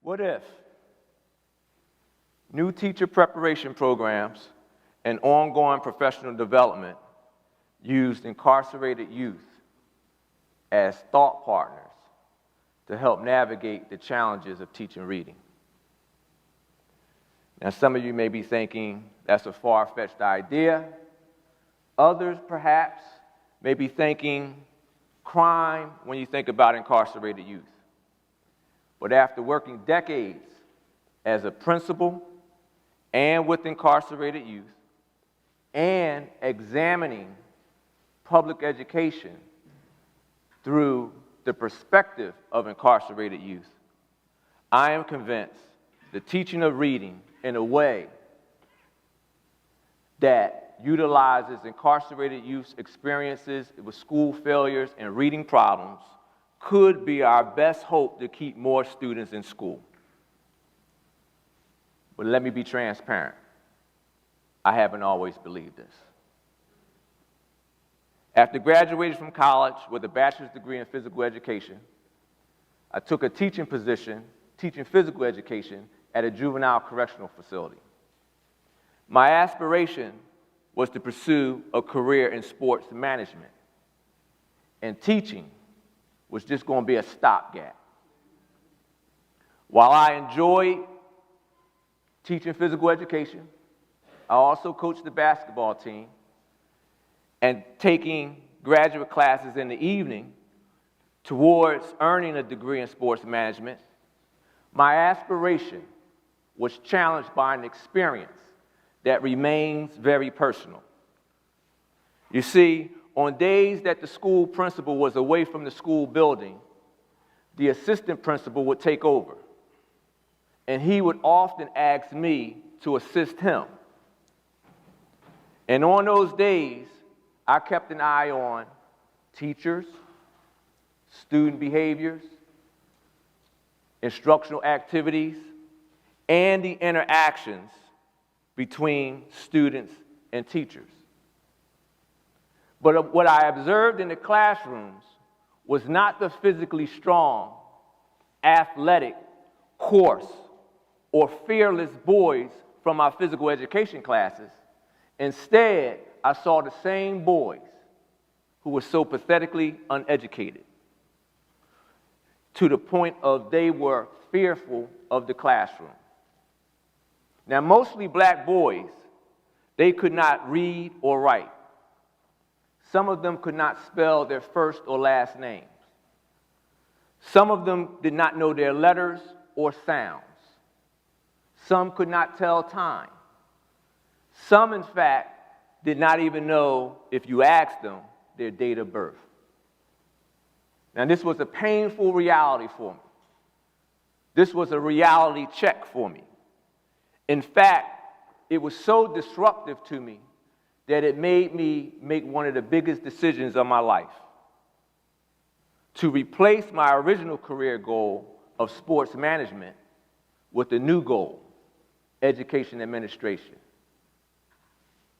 What if new teacher preparation programs and ongoing professional development used incarcerated youth as thought partners to help navigate the challenges of teaching reading? Now, some of you may be thinking that's a far-fetched idea. Others, perhaps, may be thinking crime when you think about incarcerated youth. But after working decades as a principal and with incarcerated youth and examining public education through the perspective of incarcerated youth, I am convinced the teaching of reading in a way that utilizes incarcerated youth's experiences with school failures and reading problems could be our best hope to keep more students in school. But let me be transparent. I haven't always believed this. After graduating from college with a bachelor's degree in physical education, I took a teaching position, teaching physical education at a juvenile correctional facility. My aspiration was to pursue a career in sports management, and teaching was just going to be a stopgap. While I enjoyed teaching physical education, I also coached the basketball team and taking graduate classes in the evening towards earning a degree in sports management. My aspiration was challenged by an experience that remains very personal. You see, on days that the school principal was away from the school building, the assistant principal would take over, and he would often ask me to assist him. And on those days, I kept an eye on teachers, student behaviors, instructional activities, and the interactions between students and teachers. But what I observed in the classrooms was not the physically strong, athletic, coarse, or fearless boys from my physical education classes. Instead, I saw the same boys who were so pathetically uneducated to the point of they were fearful of the classroom. Now, mostly black boys, they could not read or write. Some of them could not spell their first or last names. Some of them did not know their letters or sounds. Some could not tell time. Some, in fact, did not even know, if you asked them, their date of birth. Now, this was a painful reality for me. This was a reality check for me. In fact, it was so disruptive to me that it made me make one of the biggest decisions of my life: to replace my original career goal of sports management with a new goal, education administration.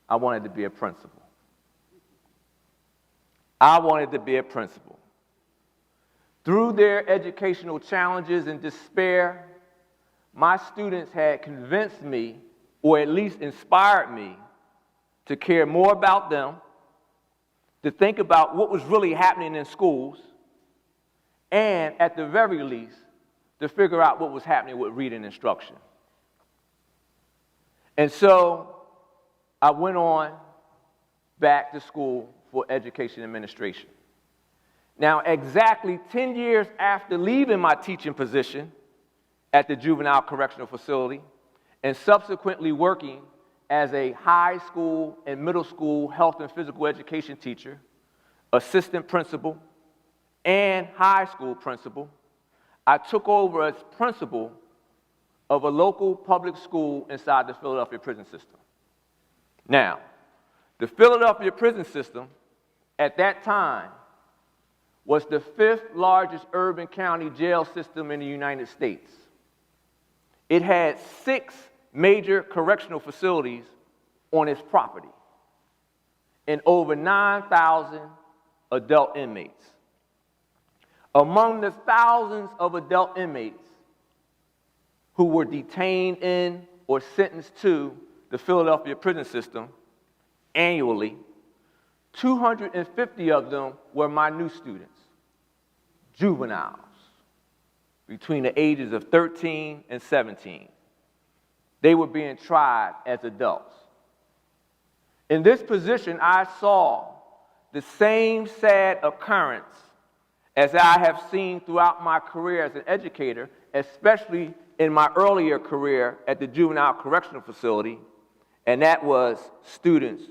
I wanted to be a principal. I wanted to be a principal. Through their educational challenges and despair, my students had convinced me, or at least inspired me, to care more about them, to think about what was really happening in schools, and at the very least, to figure out what was happening with reading instruction. And so I went on back to school for education administration. Now, exactly 10 years after leaving my teaching position at the juvenile correctional facility and subsequently working as a high school and middle school health and physical education teacher, assistant principal, and high school principal, I took over as principal of a local public school inside the Philadelphia prison system. Now, the Philadelphia prison system at that time was the 5th largest urban county jail system in the United States. It had 6 major correctional facilities on its property and over 9,000 adult inmates. Among the thousands of adult inmates, who were detained in or sentenced to the Philadelphia prison system annually, 250 of them were my new students, juveniles, between the ages of 13 and 17. They were being tried as adults. In this position, I saw the same sad occurrence as I have seen throughout my career as an educator, especially in my earlier career at the juvenile correctional facility, and that was students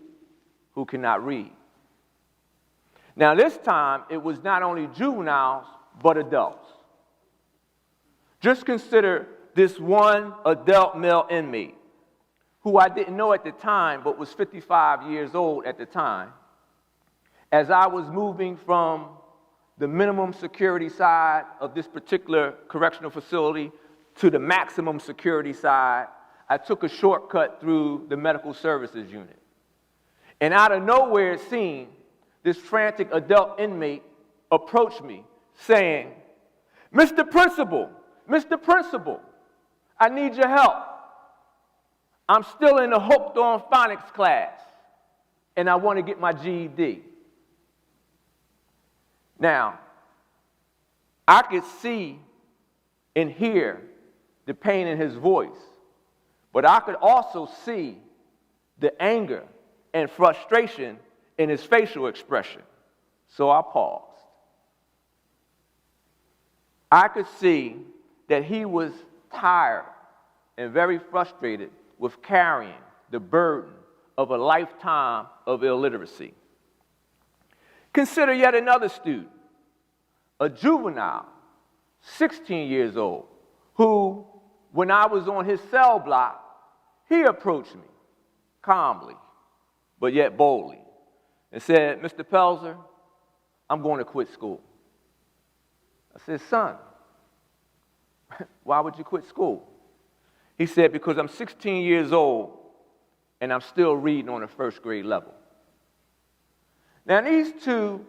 who cannot read. Now this time, it was not only juveniles, but adults. Just consider this one adult male inmate, who I didn't know at the time, but was 55 years old at the time. As I was moving from the minimum security side of this particular correctional facility to the maximum security side, I took a shortcut through the medical services unit. And out of nowhere, it seemed, this frantic adult inmate approached me saying, Mr. Principal, I need your help. I'm still in the Hooked on Phonics class, and I want to get my GED. Now, I could see and hear the pain in his voice, but I could also see the anger and frustration in his facial expression. So I paused. I could see that he was tired and very frustrated with carrying the burden of a lifetime of illiteracy. Consider yet another student, a juvenile, 16 years old, who, when I was on his cell block, he approached me calmly, but yet boldly, and said, Mr. Pelzer, I'm going to quit school. I said, son, why would you quit school? He said, because I'm 16 years old and I'm still reading on a first grade level. Now, these two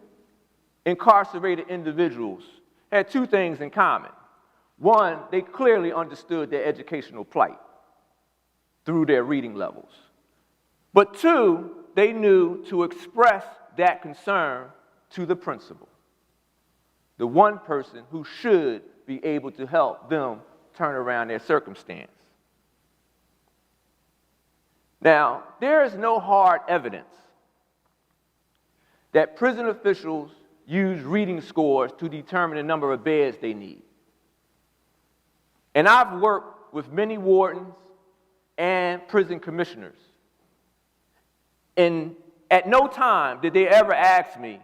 incarcerated individuals had two things in common. One, they clearly understood their educational plight through their reading levels. But two, they knew to express that concern to the principal, the one person who should be able to help them turn around their circumstance. Now, there is no hard evidence that prison officials use reading scores to determine the number of beds they need. And I've worked with many wardens and prison commissioners, and at no time did they ever ask me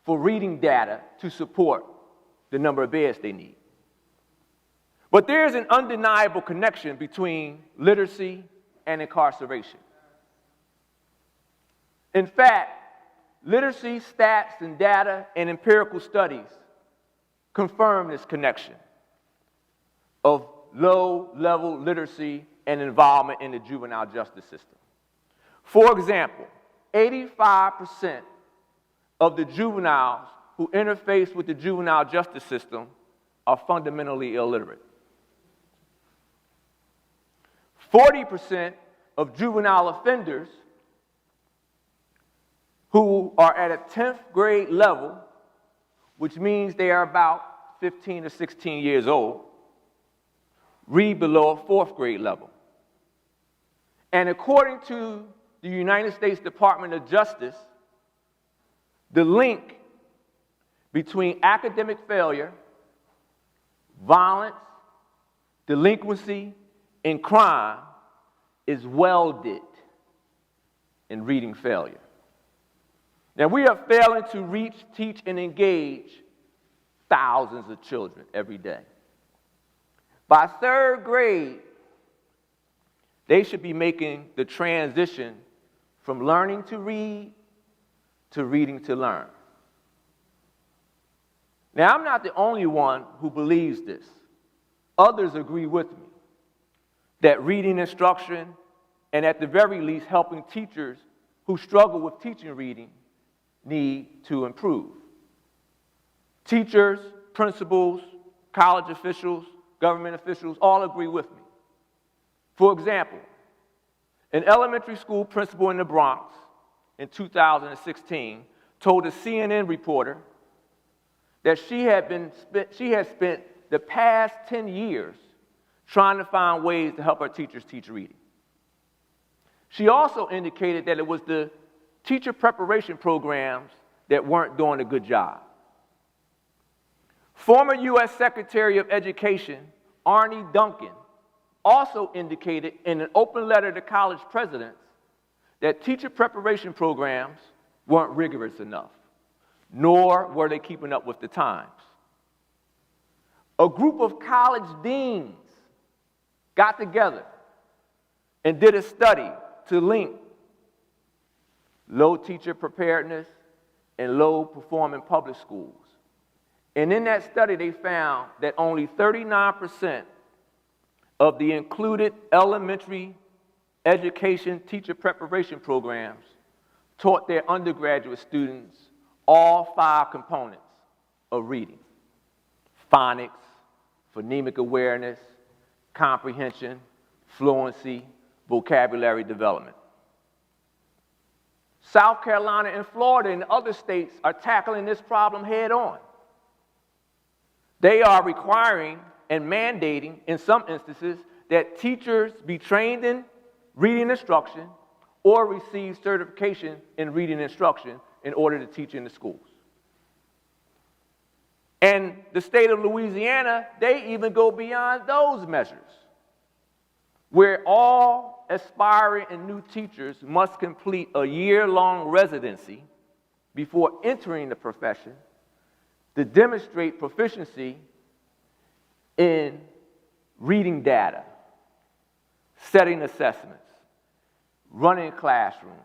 for reading data to support the number of beds they need. But there's an undeniable connection between literacy and incarceration. In fact, literacy stats and data and empirical studies confirm this connection of low-level literacy and involvement in the juvenile justice system. For example, 85% of the juveniles who interface with the juvenile justice system are fundamentally illiterate. 40% of juvenile offenders who are at a 10th grade level, which means they are about 15 to 16 years old, read below a 4th grade level. And according to the United States Department of Justice, the link between academic failure, violence, delinquency, and crime is welded in reading failure. Now, we are failing to reach, teach, and engage thousands of children every day. By 3rd grade, they should be making the transition from learning to read to reading to learn. Now, I'm not the only one who believes this. Others agree with me that reading instruction, and at the very least helping teachers who struggle with teaching reading, need to improve. Teachers, principals, college officials, government officials all agree with me. For example, an elementary school principal in the Bronx in 2016 told a CNN reporter that she had spent the past 10 years trying to find ways to help her teachers teach reading. She also indicated that it was the teacher preparation programs that weren't doing a good job. Former U.S. Secretary of Education Arne Duncan also indicated in an open letter to college presidents that teacher preparation programs weren't rigorous enough, nor were they keeping up with the times. A group of college deans got together and did a study to link low teacher preparedness and low performing public schools. And in that study, they found that only 39% of the included elementary education teacher preparation programs taught their undergraduate students all 5 components of reading: phonics, phonemic awareness, comprehension, fluency, vocabulary development. South Carolina and Florida and other states are tackling this problem head on. They are requiring and mandating, in some instances, that teachers be trained in reading instruction or receive certification in reading instruction in order to teach in the schools. And the state of Louisiana, they even go beyond those measures, where all aspiring and new teachers must complete a year-long residency before entering the profession to demonstrate proficiency in reading data, setting assessments, running classrooms,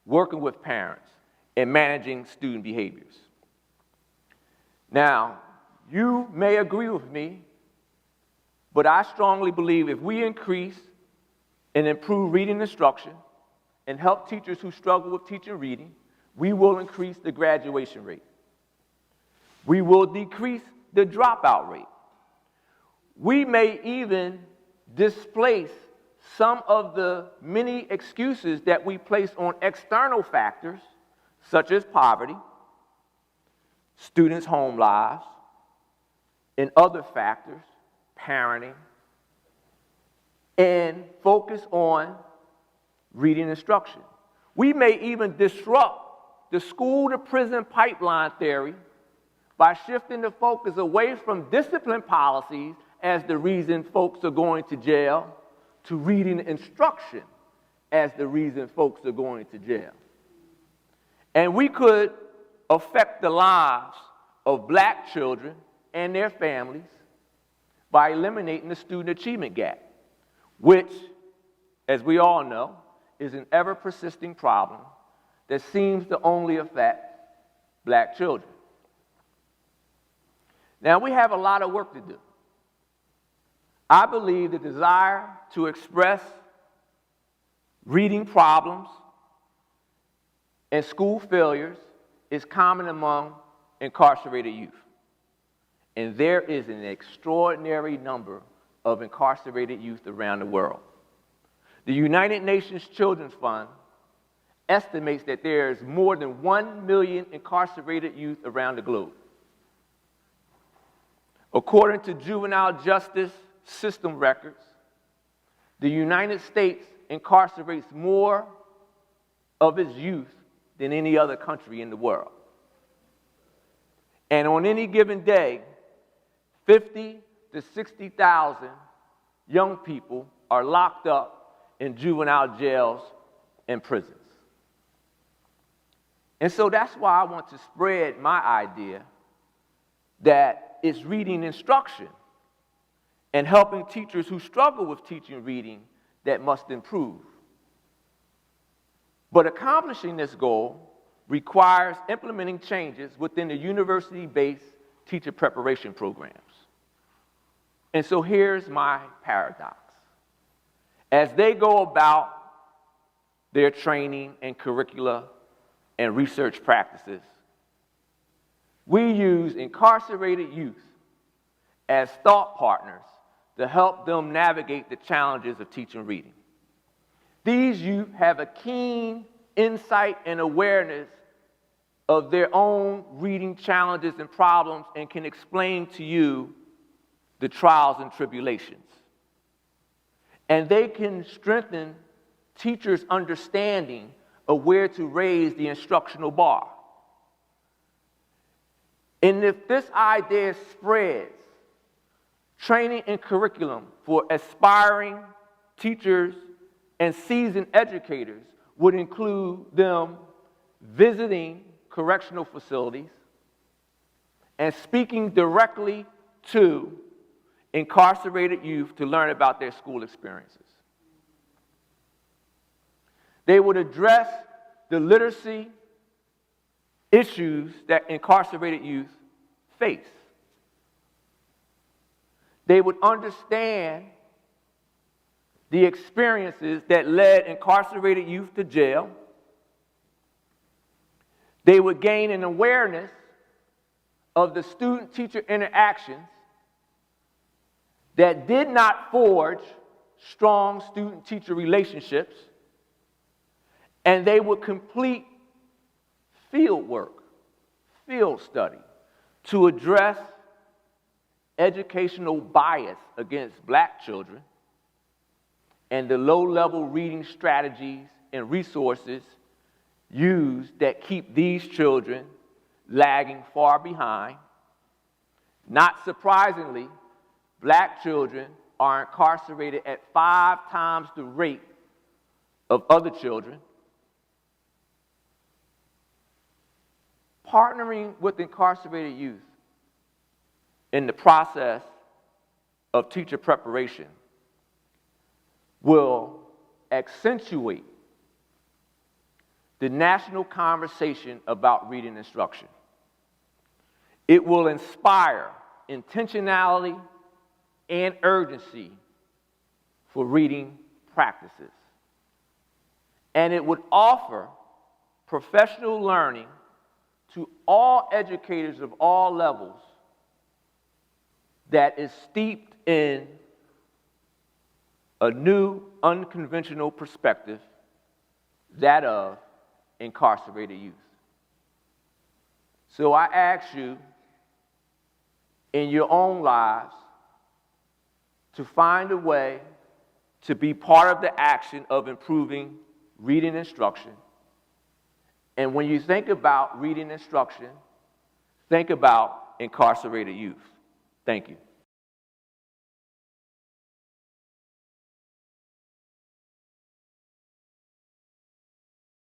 working with parents, and managing student behaviors. Now, you may agree with me, but I strongly believe if we increase and improve reading instruction and help teachers who struggle with teaching reading, we will increase the graduation rate. We will decrease the dropout rate. We may even displace some of the many excuses that we place on external factors, such as poverty, students' home lives, and other factors, parenting, and focus on reading instruction. We may even disrupt the school-to-prison pipeline theory by shifting the focus away from discipline policies as the reason folks are going to jail to reading instruction as the reason folks are going to jail. And we could affect the lives of black children and their families by eliminating the student achievement gap, which, as we all know, is an ever-persisting problem that seems to only affect black children. Now, we have a lot of work to do. I believe the desire to express reading problems and school failures is common among incarcerated youth. And there is an extraordinary number of incarcerated youth around the world. The United Nations Children's Fund estimates that there is more than 1 million incarcerated youth around the globe. According to juvenile justice system records, the United States incarcerates more of its youth than any other country in the world. And on any given day, 50 to 60,000 young people are locked up in juvenile jails and prisons. And so that's why I want to spread my idea that it's reading instruction and helping teachers who struggle with teaching reading that must improve. But accomplishing this goal requires implementing changes within the university-based teacher preparation programs. And so here's my paradox. As they go about their training and curricula and research practices, we use incarcerated youth as thought partners to help them navigate the challenges of teaching reading. These youth have a keen insight and awareness of their own reading challenges and problems and can explain to you the trials and tribulations. And they can strengthen teachers' understanding of where to raise the instructional bar. And if this idea spreads, training and curriculum for aspiring teachers and seasoned educators would include them visiting correctional facilities and speaking directly to incarcerated youth to learn about their school experiences. They would address the literacy issues that incarcerated youth face. They would understand the experiences that led incarcerated youth to jail. They would gain an awareness of the student-teacher interactions that did not forge strong student-teacher relationships, and they would complete field work, field study, to address educational bias against black children and the low-level reading strategies and resources used that keep these children lagging far behind. Not surprisingly, black children are incarcerated at 5 times the rate of other children. Partnering with incarcerated youth in the process of teacher preparation will accentuate the national conversation about reading instruction. It will inspire intentionality and urgency for reading practices. And it would offer professional learning to all educators of all levels that is steeped in a new, unconventional perspective, that of incarcerated youth. So I ask you, in your own lives, to find a way to be part of the action of improving reading instruction. And when you think about reading instruction, think about incarcerated youth. Thank you.